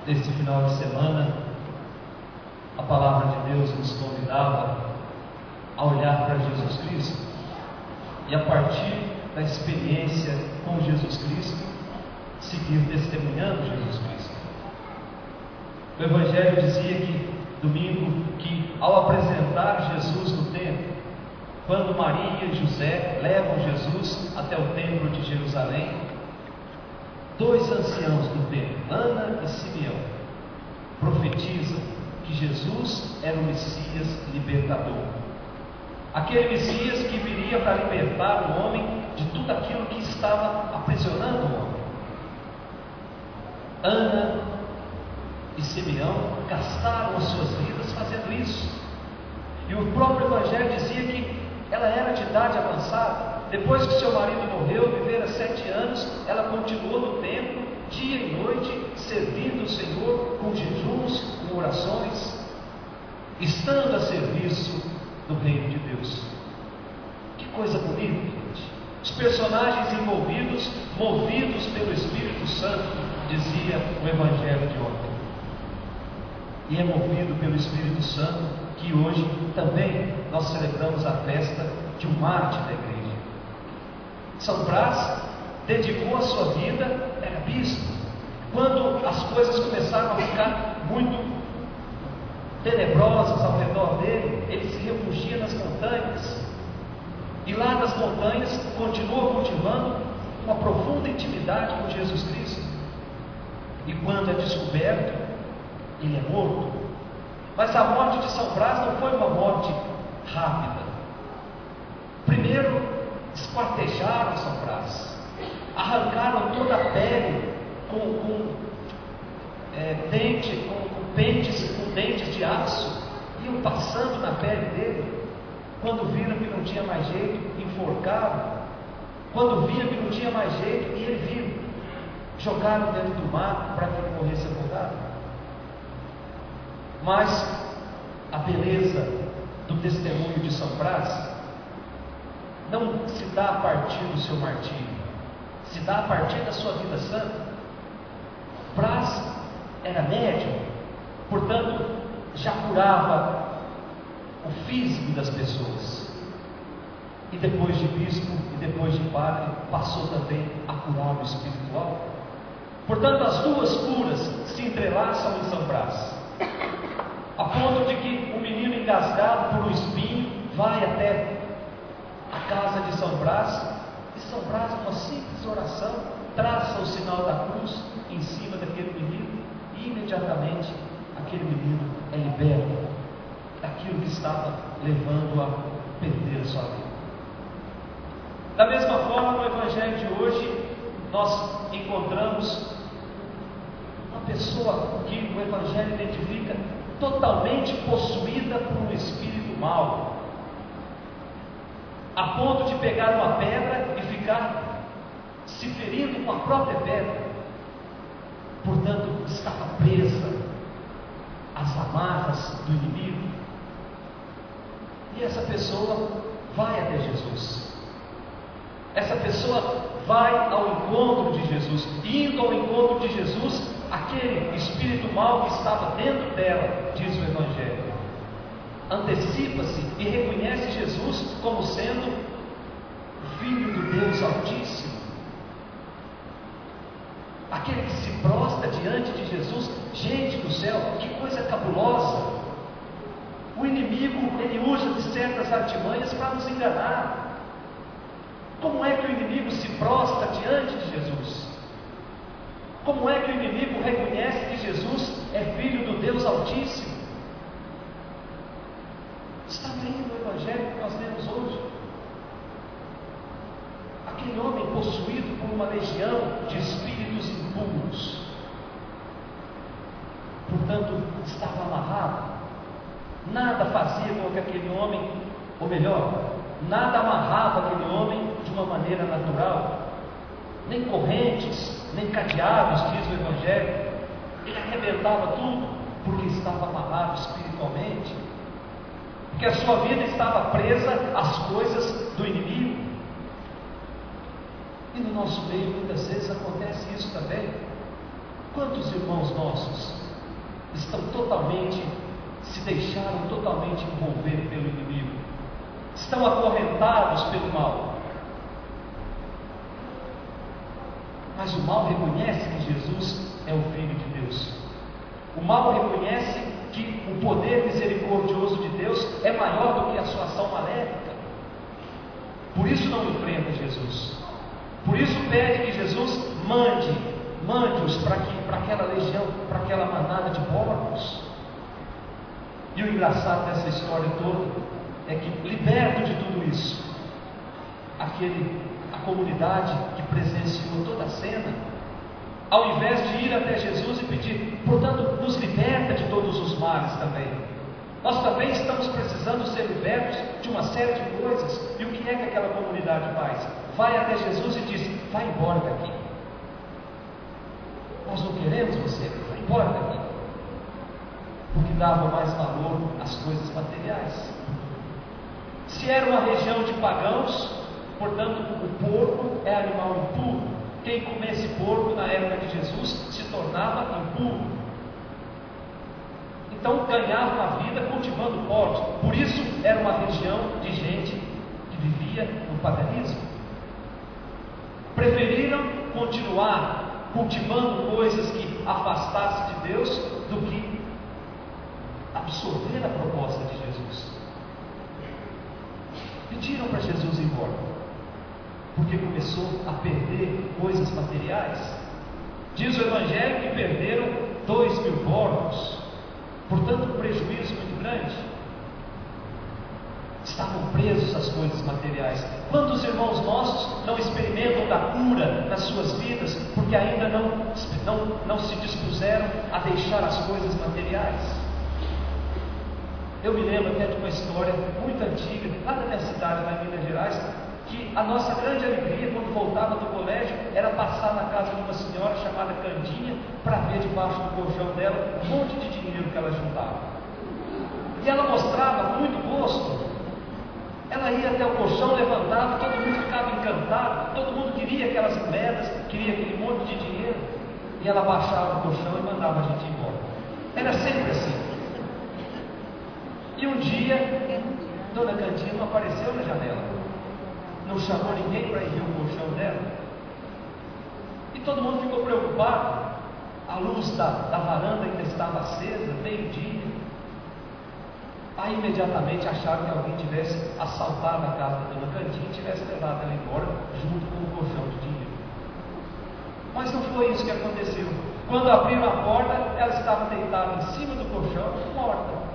Neste final de semana, a palavra de Deus nos convidava a olhar para Jesus Cristo e, a partir da experiência com Jesus Cristo, seguir testemunhando Jesus Cristo. O Evangelho dizia domingo, que ao apresentar Jesus no templo, quando Maria e José levam Jesus até o templo de Jerusalém, dois anciãos do templo, Ana e Simeão, profetizam que Jesus era o Messias libertador. Aquele Messias que viria para libertar o homem de tudo aquilo que estava aprisionando o homem. Ana e Simeão gastaram as suas vidas fazendo isso. E o próprio Evangelho dizia que ela era de idade avançada. Depois que seu marido morreu, vivera 7 anos, ela continuou no templo, dia e noite, servindo o Senhor com jejuns, com orações, estando a serviço do reino de Deus. Que coisa bonita, gente. Os personagens envolvidos, movidos pelo Espírito Santo, dizia o Evangelho de ontem. E é movido pelo Espírito Santo que hoje também nós celebramos a festa de um mártir da igreja. São Brás dedicou a sua vida, era bispo. Quando as coisas começaram a ficar muito tenebrosas ao redor dele, ele se refugia nas montanhas. E lá nas montanhas continua cultivando uma profunda intimidade com Jesus Cristo. E quando é descoberto, ele é morto. Mas a morte de São Brás não foi uma morte rápida. Primeiro, esquartejaram São Brás, arrancaram toda a pele com dentes de aço, iam passando na pele dele. Quando viram que não tinha mais jeito, enforcaram. Quando viram que não tinha mais jeito, e ele viu, jogaram dentro do mar para que ele morresse afogado. Mas a beleza do testemunho de São Brás não se dá a partir do seu martírio, se dá a partir da sua vida santa. Brás era médium, portanto já curava o físico das pessoas, e depois de bispo e depois de padre passou também a curar o espiritual. Portanto, as duas curas se entrelaçam em São Brás, a ponto de que o menino engasgado por um espinho vai até a casa de São Brás, e São Brás, uma simples oração, traça o sinal da cruz em cima daquele menino, e imediatamente aquele menino é liberto daquilo que estava levando a perder a sua vida. Da mesma forma, no Evangelho de hoje, nós encontramos uma pessoa que o Evangelho identifica totalmente possuída por um espírito mau, a ponto de pegar uma pedra e ficar se ferindo com a própria pedra. Portanto, estava presa às amarras do inimigo. E essa pessoa vai até Jesus. Essa pessoa vai ao encontro de Jesus. Indo ao encontro de Jesus, aquele espírito mau que estava dentro dela, diz o Evangelho, antecipa-se e reconhece Jesus como sendo o Filho do Deus Altíssimo, aquele que se prostra diante de Jesus. Gente do céu, que coisa cabulosa! O inimigo, ele usa de certas artimanhas para nos enganar. Como é que o inimigo se prostra diante de Jesus? Como é que o inimigo reconhece que Jesus é Filho do Deus Altíssimo? Está lendo o Evangelho que nós lemos hoje. Aquele homem possuído por uma legião de espíritos impuros, portanto, estava amarrado. Nada fazia com que aquele homem, ou melhor, nada amarrava aquele homem de uma maneira natural. Nem correntes, nem cadeados, diz o Evangelho. Ele arrebentava tudo, porque estava amarrado espiritualmente, porque a sua vida estava presa às coisas do inimigo. E no nosso meio muitas vezes acontece isso também. Quantos irmãos nossos se deixaram totalmente envolver pelo inimigo, estão acorrentados pelo mal? Mas o mal reconhece que Jesus é o Filho de Deus. O mal reconhece que o poder misericordioso de Deus é maior do que a sua ação maléfica. Por isso não enfrenta Jesus. Por isso pede que Jesus mande-os para aquela legião, para aquela manada de porcos. E o engraçado dessa história toda é que, liberto de tudo isso, a comunidade que presenciou toda a cena, ao invés de ir até Jesus e pedir, portanto, nos liberta de todos os males também. Nós também estamos precisando ser libertos de uma série de coisas. E o que é que aquela comunidade faz? Vai até Jesus e diz: vai embora daqui. Nós não queremos você, vai embora daqui. Porque dava mais valor às coisas materiais. Se era uma região de pagãos, portanto, o porco é animal impuro. Quem comesse porco na época de Jesus se tornava impuro. Então ganhava uma vida cultivando porcos. Por isso era uma região de gente que vivia no paganismo. Preferiram continuar cultivando coisas que afastassem de Deus do que absorver a proposta de Jesus. Pediram para Jesus ir embora, porque começou a perder coisas materiais. Diz o Evangelho que perderam 2.000 porcos, portanto um prejuízo muito grande. Estavam presos às coisas materiais. Quantos irmãos nossos não experimentam da cura nas suas vidas, porque ainda não se dispuseram a deixar as coisas materiais? Eu me lembro até de uma história muito antiga, lá da minha cidade, lá em Minas Gerais, que a nossa grande alegria quando voltava do colégio era passar na casa de uma senhora chamada Candinha para ver debaixo do colchão dela um monte de dinheiro que ela juntava. E ela mostrava muito gosto. Ela ia até o colchão, levantava, todo mundo ficava encantado, todo mundo queria aquelas moedas, queria aquele monte de dinheiro. E ela baixava o colchão e mandava a gente ir embora. Era sempre assim. E um dia, Dona Candinha não apareceu na janela, não chamou ninguém para ir ver o colchão dela. E todo mundo ficou preocupado. A luz da varanda ainda estava acesa, meio-dia. Aí imediatamente acharam que alguém tivesse assaltado a casa da Dona Candinha e tivesse levado ela embora junto com o colchão de dinheiro. Mas não foi isso que aconteceu. Quando abriram a porta, ela estava deitada em cima do colchão, morta.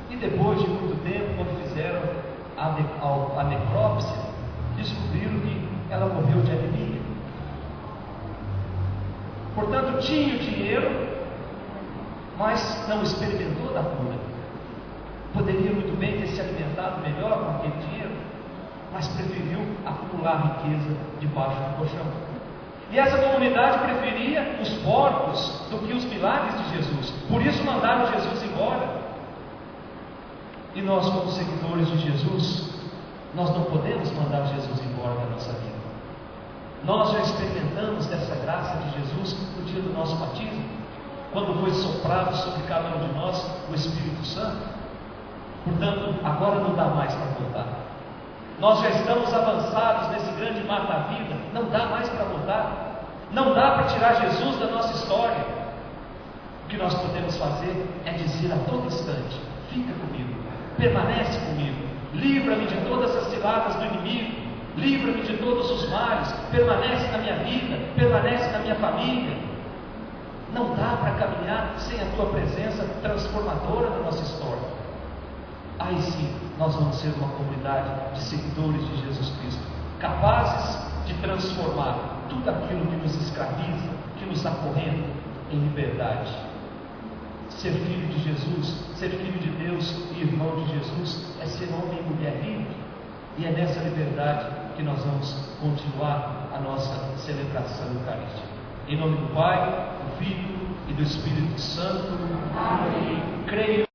E depois de muito tempo, quando fizeram a necrópsia, descobriram que ela morreu de anemia. Portanto, tinha o dinheiro, mas não experimentou da cura. Poderia muito bem ter se alimentado melhor com aquele dinheiro, mas preferiu acumular riqueza debaixo do colchão. E essa comunidade preferia os porcos do que os milagres de Jesus. Por isso mandaram Jesus embora. E nós, como seguidores de Jesus, nós não podemos mandar Jesus embora da nossa vida. Nós já experimentamos dessa graça de Jesus no dia do nosso batismo, quando foi soprado sobre cada um de nós o Espírito Santo. Portanto, agora não dá mais para voltar. Nós já estamos avançados nesse grande mar da vida, não dá mais para voltar. Não dá para tirar Jesus da nossa história. O que nós podemos fazer é dizer a todo instante: fica comigo, permanece comigo, livra-me de todas as ciladas do inimigo, livra-me de todos os males, permanece na minha vida, permanece na minha família. Não dá para caminhar sem a tua presença transformadora na nossa história. Aí sim, nós vamos ser uma comunidade de seguidores de Jesus Cristo, capazes de transformar tudo aquilo que nos escraviza, que nos acorrenta, em liberdade. Ser filho de Jesus, ser filho de Deus e irmão de Jesus é ser homem e mulher livre. E é nessa liberdade que nós vamos continuar a nossa celebração eucarística. Em nome do Pai, do Filho e do Espírito Santo. Amém. Creio